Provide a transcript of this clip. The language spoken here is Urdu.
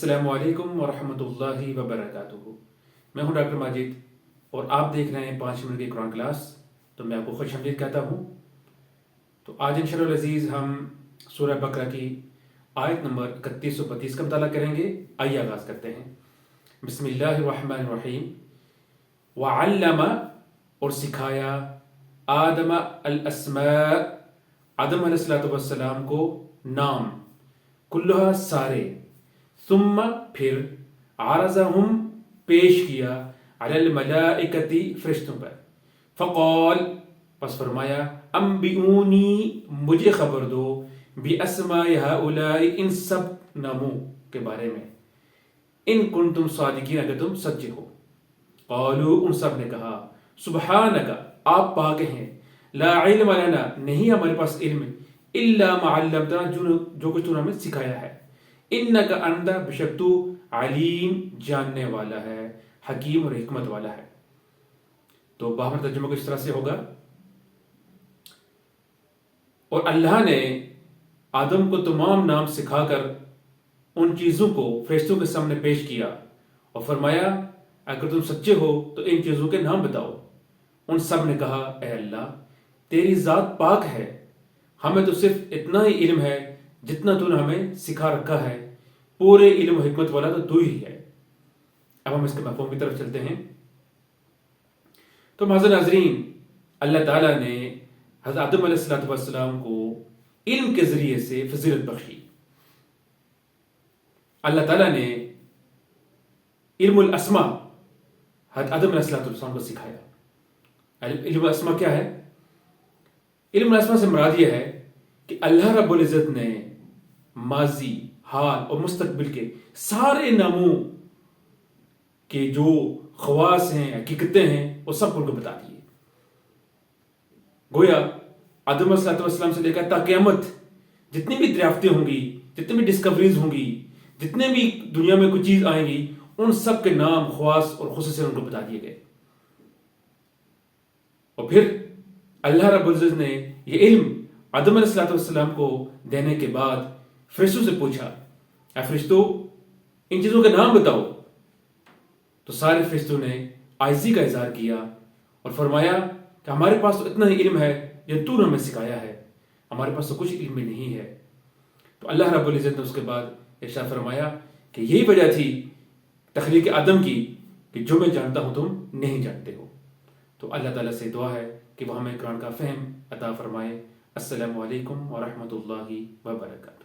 السلام علیکم ورحمۃ اللہ وبرکاتہ۔ میں ہوں ڈاکٹر ماجد اور آپ دیکھ رہے ہیں 5 منٹ کی قرآن کلاس۔ تو میں آپ کو خوش آمدید کہتا ہوں۔ تو آج انشاءاللہ العزیز ہم سورہ بقرہ کی آیت نمبر 31 و 32 کا مطالعہ کریں گے۔ آئیے آغاز کرتے ہیں۔ بسم اللہ الرحمن الرحیم۔ وعلم اور سکھایا آدم الاسماء آدم علیہ السلام کو نام، کلھا سارے، ثم پھر عرضہم پیش کیا علی الملائکتی فرشتوں پر، فقال پس فرمایا انبئونی مجھے خبر دو باسماء ہؤلاء ان سب ناموں کے بارے میں، ان کنتم صادقین اگر تم سچے ہو۔ قالوا ان سب نے کہا سبحانک آپ پاک ہیں، لا علم لنا نہیں ہمارے پاس علم الا ما علمتنا جو کچھ تو نے ہمیں سکھایا ہے، انک انت بشک تو علیم جاننے والا ہے، حکیم اور حکمت والا ہے۔ تو باہر ترجمہ کو اس طرح سے ہوگا، اور اللہ نے آدم کو تمام نام سکھا کر ان چیزوں کو فرشتوں کے سامنے پیش کیا اور فرمایا اگر تم سچے ہو تو ان چیزوں کے نام بتاؤ۔ ان سب نے کہا اے اللہ تیری ذات پاک ہے، ہمیں تو صرف اتنا ہی علم ہے جتنا تو نے ہمیں سکھا رکھا ہے، پورے علم و حکمت والا تو ہی ہے۔ اب ہم اس کے مفہوم کی طرف چلتے ہیں۔ تو معزز ناظرین، اللہ تعالیٰ نے حضرت آدم علیہ السلام کو علم کے ذریعے سے فضیلت بخشی۔ اللہ تعالیٰ نے علم الاسماء حضرت آدم علیہ السلام کو سکھایا۔ علم الاسماء کیا ہے؟ علم الاسماء سے مراد یہ ہے کہ اللہ رب العزت نے ماضی، حال اور مستقبل کے سارے ناموں کے جو خواص ہیں، حقیقتیں ہیں، وہ سب ان کو بتا دیے۔ گویا آدم علیہ السلام سے لے کر تا قیامت جتنی بھی دریافتیں ہوں گی، جتنی بھی ڈسکوریز ہوں گی، جتنے بھی دنیا میں کوئی چیز آئیں گی، ان سب کے نام، خواص اور خصوصیات ان کو بتا دیے گئے۔ اور پھر اللہ رب العزت نے یہ علم آدم علیہ السلام کو دینے کے بعد فرشتوں سے پوچھا اے فرشتوں ان چیزوں کے نام بتاؤ۔ تو سارے فرشتوں نے عاجزی کا اظہار کیا اور فرمایا کہ ہمارے پاس تو اتنا ہی علم ہے جو تو نے ہمیں سکھایا ہے، ہمارے پاس تو کچھ علم ہی نہیں ہے۔ تو اللہ رب العزت نے اس کے بعد ارشاد فرمایا کہ یہی وجہ تھی تخلیق آدم کی کہ جو میں جانتا ہوں تم نہیں جانتے ہو۔ تو اللہ تعالیٰ سے دعا ہے کہ وہ ہمیں قرآن کا فہم عطا فرمائے۔ السلام علیکم ورحمۃ اللہ وبرکاتہ۔